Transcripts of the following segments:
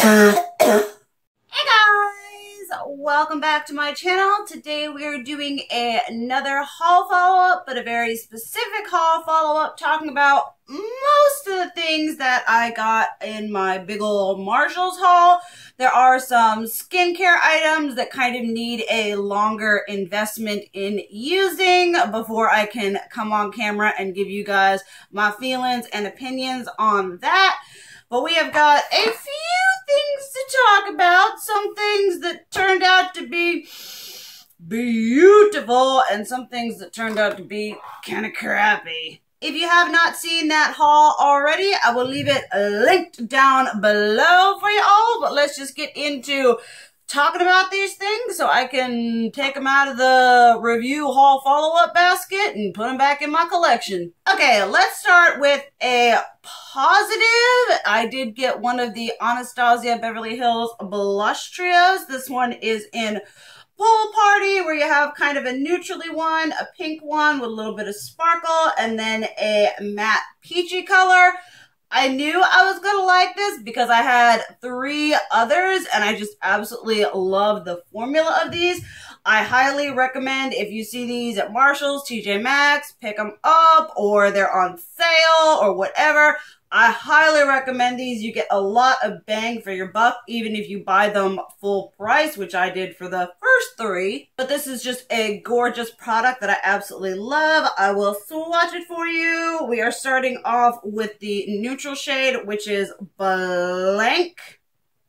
Hey guys, welcome back to my channel. Today we are doing another haul follow-up, but a very specific haul follow-up talking about most of the things that I got in my big ol' Marshalls haul. There are some skincare items that kind of need a longer investment in using before I can come on camera and give you guys my feelings and opinions on that. But we have got a few things to talk about. Some things that turned out to be beautiful and some things that turned out to be kind of crappy. If you have not seen that haul already, I will leave it linked down below for you all. But let's just get into talking about these things so I can take them out of the review haul follow-up basket and put them back in my collection. Okay, let's start with a positive. I did get one of the Anastasia Beverly Hills blush trios. This one is in Pool Party, where you have kind of a neutrally one, a pink one with a little bit of sparkle, and then a matte peachy color. I knew I was going to like this because I had 3 others and I just absolutely love the formula of these. I highly recommend if you see these at Marshalls, TJ Maxx, pick them up, or they're on sale or whatever. I highly recommend these. You get a lot of bang for your buck, even if you buy them full price, which I did for the first 3. But this is just a gorgeous product that I absolutely love. I will swatch it for you. We are starting off with the neutral shade, which is Blank.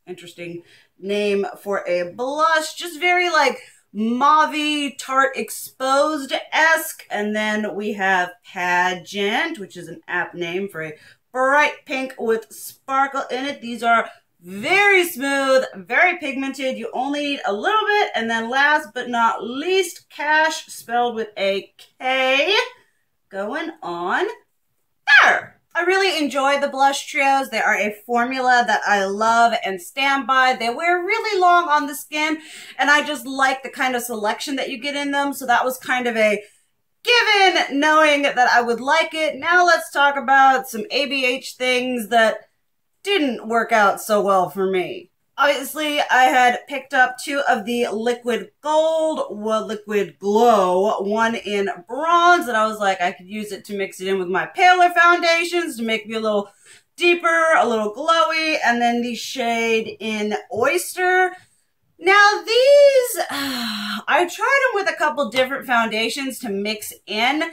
Interesting name for a blush. Just very like mauve-y, tart exposed-esque. And then we have Pageant, which is an apt name for a bright pink with sparkle in it. These are very smooth, very pigmented. You only need a little bit. And then last but not least, Cash, spelled with a K, going on there. I really enjoy the blush trios. They are a formula that I love and stand by. They wear really long on the skin, and I just like the kind of selection that you get in them. So that was kind of a given, knowing that I would like it. Now let's talk about some ABH things that didn't work out so well for me. Obviously, I had picked up 2 of the Liquid Gold, Liquid Glow, one in bronze, and I was like, I could use it to mix it in with my paler foundations to make me a little deeper, a little glowy, and then the shade in Oyster. Now these, I tried them with a couple different foundations to mix in,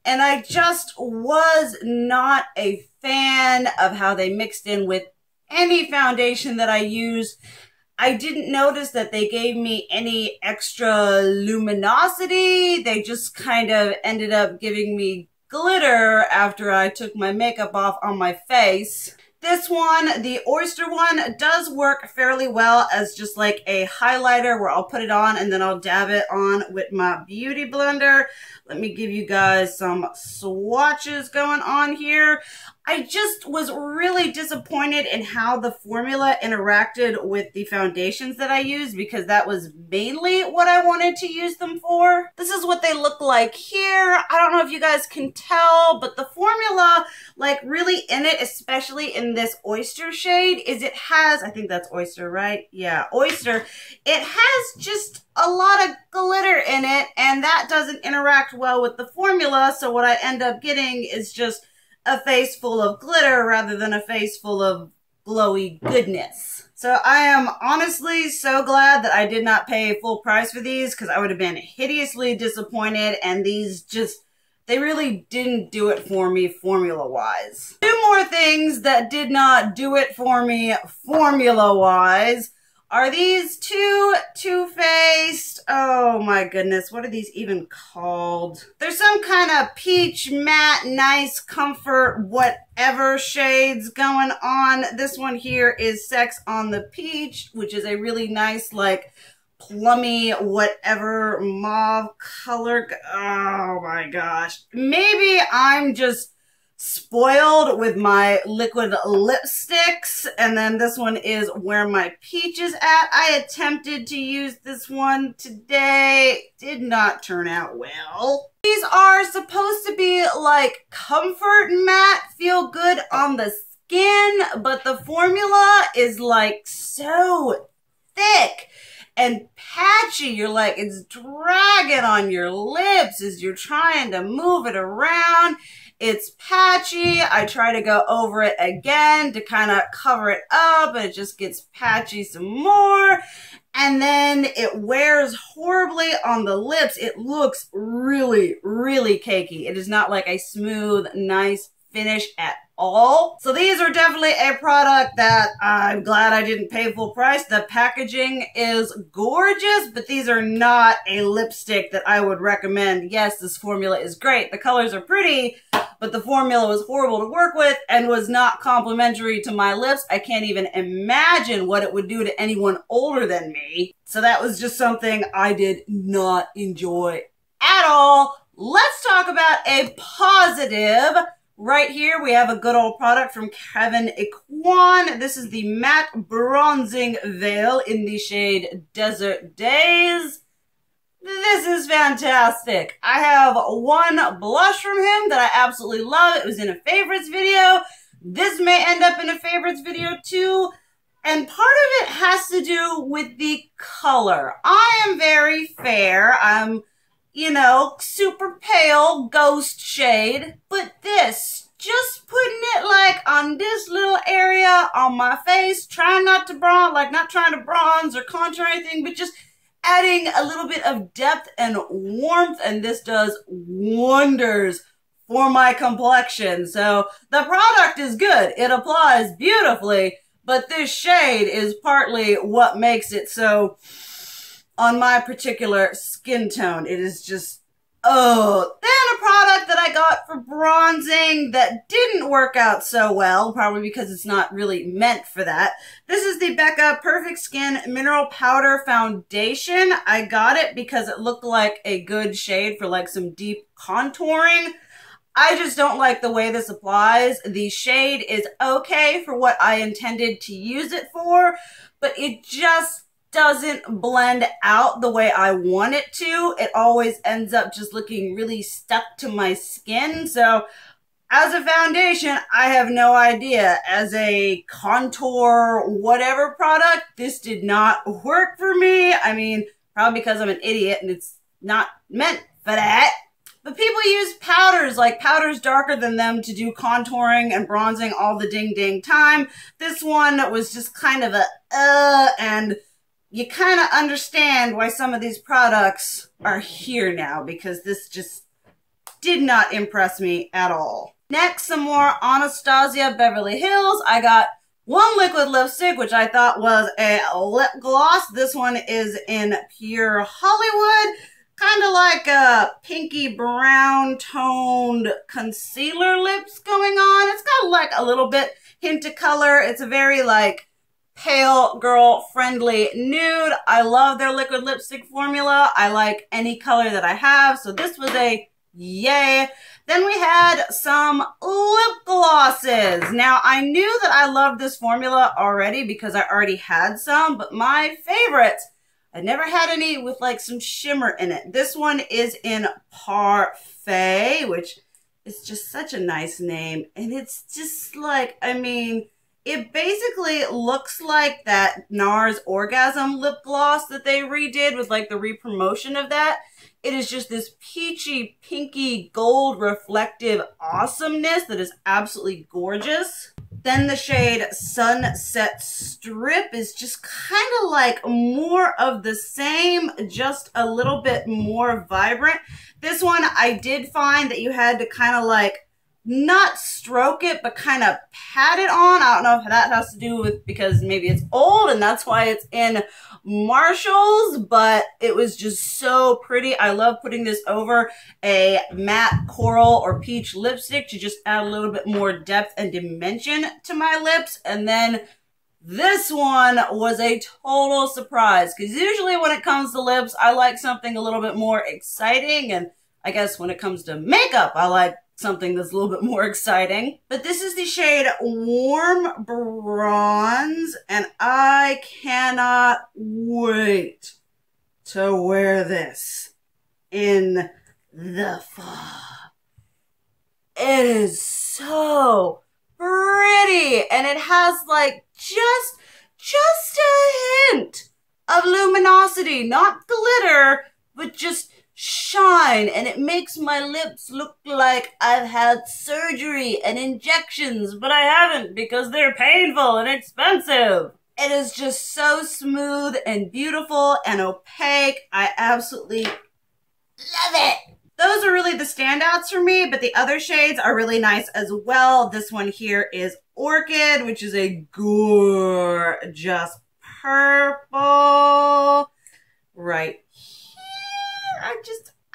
and I just was not a fan of how they mixed in with any foundation that I used. I didn't notice that they gave me any extra luminosity. They just kind of ended up giving me glitter after I took my makeup off on my face. This one, the Oyster one, does work fairly well as just like a highlighter where I'll put it on and then I'll dab it on with my beauty blender. Let me give you guys some swatches going on here. I just was really disappointed in how the formula interacted with the foundations that I used, because that was mainly what I wanted to use them for. This is what they look like here. I don't know if you guys can tell, but the formula, like really in it, especially in this Oyster shade, is it has, I think that's Oyster, right? Yeah, Oyster. It has just a lot of glitter in it, and that doesn't interact well with the formula, so what I end up getting is just a face full of glitter rather than a face full of glowy goodness. So I am honestly so glad that I did not pay full price for these, because I would have been hideously disappointed, and these just, they really didn't do it for me formula-wise. 2 more things that did not do it for me formula-wise are these 2 Too Faced, oh my goodness, what are these even called? There's some kind of peach, matte, nice, comfort, whatever shades going on. This one here is Sex on the Peach, which is a really nice, like, plummy, whatever, mauve color. Oh my gosh. Maybe I'm just spoiled with my liquid lipsticks, and then this one is Where My Peach Is At. I attempted to use this one today. Did not turn out well. These are supposed to be like comfort matte, feel good on the skin, but the formula is like so thick and patchy. You're like, it's dragging on your lips as you're trying to move it around. It's patchy. I try to go over it again to kind of cover it up, and it just gets patchy some more. And then it wears horribly on the lips. It looks really, really cakey. It is not like a smooth, nice finish at all. So these are definitely a product that I'm glad I didn't pay full price. The packaging is gorgeous, but these are not a lipstick that I would recommend. Yes, this formula is great. The colors are pretty, but the formula was horrible to work with and was not complimentary to my lips. I can't even imagine what it would do to anyone older than me. So that was just something I did not enjoy at all. Let's talk about a positive. Right here, we have a good old product from Kevin Aucoin. This is the Matte Bronzing Veil in the shade Desert Days. This is fantastic. I have one blush from him that I absolutely love. It was in a favorites video. This may end up in a favorites video too. And part of it has to do with the color. I am very fair. I'm, you know, super pale ghost shade. But this, just putting it like on this little area on my face, trying not to bronze, like not trying to bronze or contour anything, but just adding a little bit of depth and warmth, and this does wonders for my complexion. So the product is good. It applies beautifully, but this shade is partly what makes it so on my particular skin tone. It is just, oh. Then a product that I got for bronzing that didn't work out so well, probably because it's not really meant for that. This is the Becca Perfect Skin Mineral Powder Foundation. I got it because it looked like a good shade for like some deep contouring. I just don't like the way this applies. The shade is okay for what I intended to use it for, but it just doesn't blend out the way I want it to. It always ends up just looking really stuck to my skin. So as a foundation, I have no idea. As a contour whatever product, this did not work for me. I mean, probably because I'm an idiot and it's not meant for that. But people use powders, like powders darker than them, to do contouring and bronzing all the ding time. This one was just kind of a and you kind of understand why some of these products are here now, because this just did not impress me at all. Next, some more Anastasia Beverly Hills. I got one liquid lipstick, which I thought was a lip gloss. This one is in Pure Hollywood. Kind of like a pinky brown toned concealer lips going on. It's got like a little bit hint of color. It's a very like pale girl friendly nude. I love their liquid lipstick formula. I like any color that I have. So this was a yay. Then we had some lip glosses. Now I knew that I loved this formula already because I already had some, but my favorites, I never had any with like some shimmer in it. This one is in Parfait, which is just such a nice name. And it's just like, I mean, it basically looks like that NARS Orgasm lip gloss that they redid with like the re-promotion of that. It is just this peachy, pinky, gold reflective awesomeness that is absolutely gorgeous. Then the shade Sunset Strip is just kind of like more of the same, just a little bit more vibrant. This one, I did find that you had to kind of like not stroke it, but kind of pat it on. I don't know if that has to do with because maybe it's old and that's why it's in Marshalls, but it was just so pretty. I love putting this over a matte coral or peach lipstick to just add a little bit more depth and dimension to my lips. And then this one was a total surprise because usually when it comes to lips, I like something a little bit more exciting. And I guess when it comes to makeup, I like something that's a little bit more exciting. But this is the shade Warm Bronze, and I cannot wait to wear this in the fall. It is so pretty, and it has like just just a hint of luminosity, not glitter, but just shine, and it makes my lips look like I've had surgery and injections, but I haven't because they're painful and expensive. It is just so smooth and beautiful and opaque. I absolutely love it. Those are really the standouts for me, but the other shades are really nice as well. This one here is Orchid, which is a gorgeous purple right here.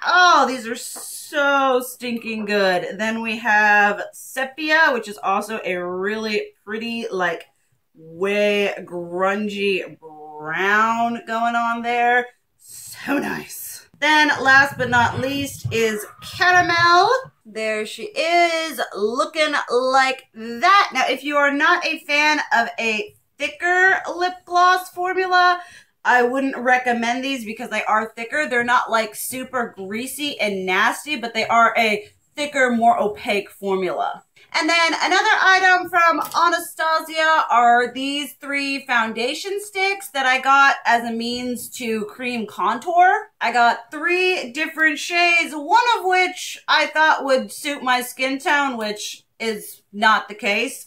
Oh, these are so stinking good. Then we have Sepia, which is also a really pretty, like, way grungy brown going on there. So nice. Then last but not least is Caramel. There she is, looking like that. Now, if you are not a fan of a thicker lip gloss formula, I wouldn't recommend these because they are thicker. They're not like super greasy and nasty, but they are a thicker, more opaque formula. And then another item from Anastasia are these 3 foundation sticks that I got as a means to cream contour. I got 3 different shades, one of which I thought would suit my skin tone, which is not the case.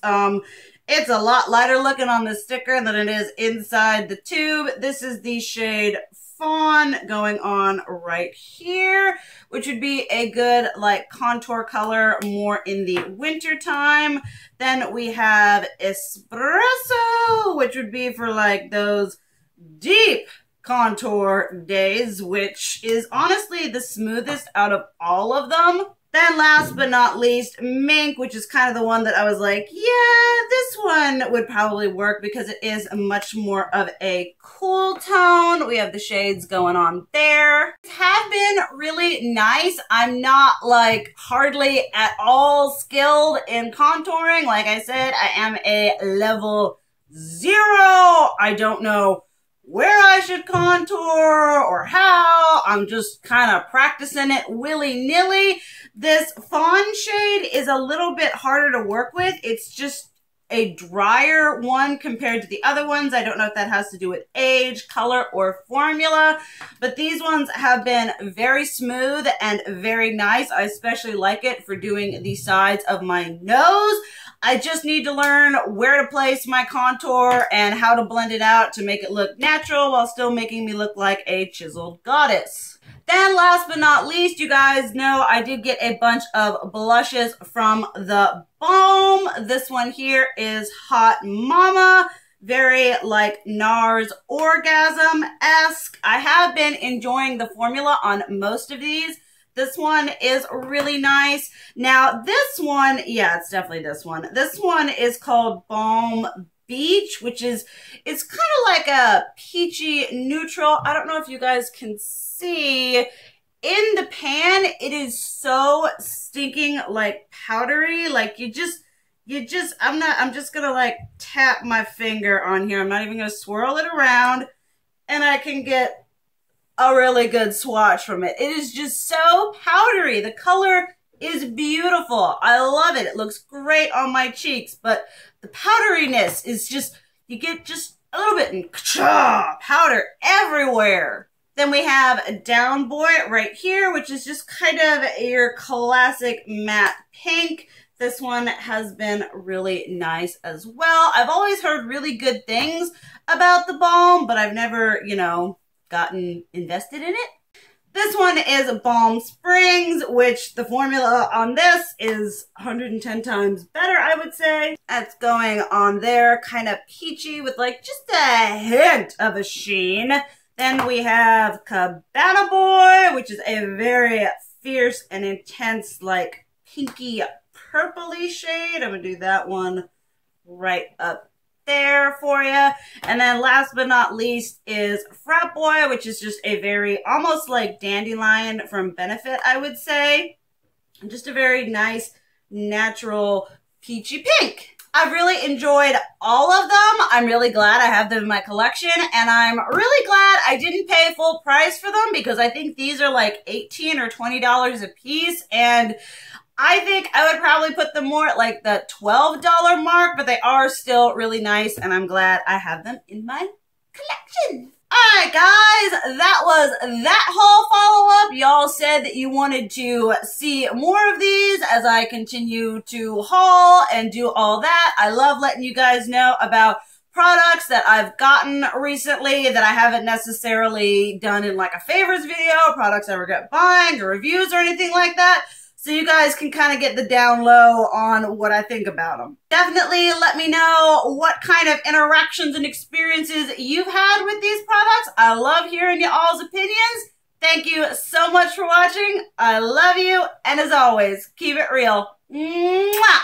It's a lot lighter looking on the sticker than it is inside the tube. This is the shade Fawn going on right here, which would be a good like contour color more in the winter time. Then we have Espresso, which would be for like those deep contour days, which is honestly the smoothest out of all of them. Then last but not least, Mink, which is kind of the one that I was like, yeah, this one would probably work because it is much more of a cool tone. We have the shades going on there. These have been really nice. I'm not like hardly at all skilled in contouring. Like I said, I am a level 0. I don't know where I should contour or how. I'm just kind of practicing it willy-nilly. This Fawn shade is a little bit harder to work with. It's just a drier one compared to the other ones. I don't know if that has to do with age, color, or formula, but these ones have been very smooth and very nice. I especially like it for doing the sides of my nose. I just need to learn where to place my contour and how to blend it out to make it look natural while still making me look like a chiseled goddess. Then last but not least, you guys know I did get a bunch of blushes from the Balm. This one here is Hot Mama. Very like NARS Orgasm-esque. I have been enjoying the formula on most of these. This one is really nice. Now this one, yeah, it's definitely this one. This one is called Balm Beach, which is, it's kind of like a peachy neutral. I don't know if you guys can see in the pan, it is so stinking like powdery. Like I'm just gonna like tap my finger on here. I'm not even gonna swirl it around and I can get a really good swatch from it. It is just so powdery. The color is beautiful. I love it. It looks great on my cheeks, but the powderiness is just, you get just a little bit and powder everywhere. Then we have a Down Boy right here, which is just kind of your classic matte pink. This one has been really nice as well. I've always heard really good things about the Balm, but I've never, you know, gotten invested in it. This one is Balm Springs, which the formula on this is 110 times better, I would say. That's going on there, kind of peachy with like just a hint of a sheen. Then we have Cabana Boy, which is a very fierce and intense, like pinky purpley shade. I'm gonna do that one right up there for you. And then last but not least is Frat Boy, which is just a very almost like Dandelion from Benefit, I would say. Just a very nice natural peachy pink. I've really enjoyed all of them. I'm really glad I have them in my collection, and I'm really glad I didn't pay full price for them because I think these are like $18 or $20 a piece, and I think I would probably put them more at like the $12 mark, but they are still really nice, and I'm glad I have them in my collection. Alright guys, that was that haul follow-up. Y'all said that you wanted to see more of these as I continue to haul and do all that. I love letting you guys know about products that I've gotten recently that I haven't necessarily done in like a favorites video, products I regret buying, or reviews or anything like that. So you guys can kind of get the down low on what I think about them. Definitely let me know what kind of interactions and experiences you've had with these products. I love hearing y'all's opinions. Thank you so much for watching. I love you. And as always, keep it real. Mwah!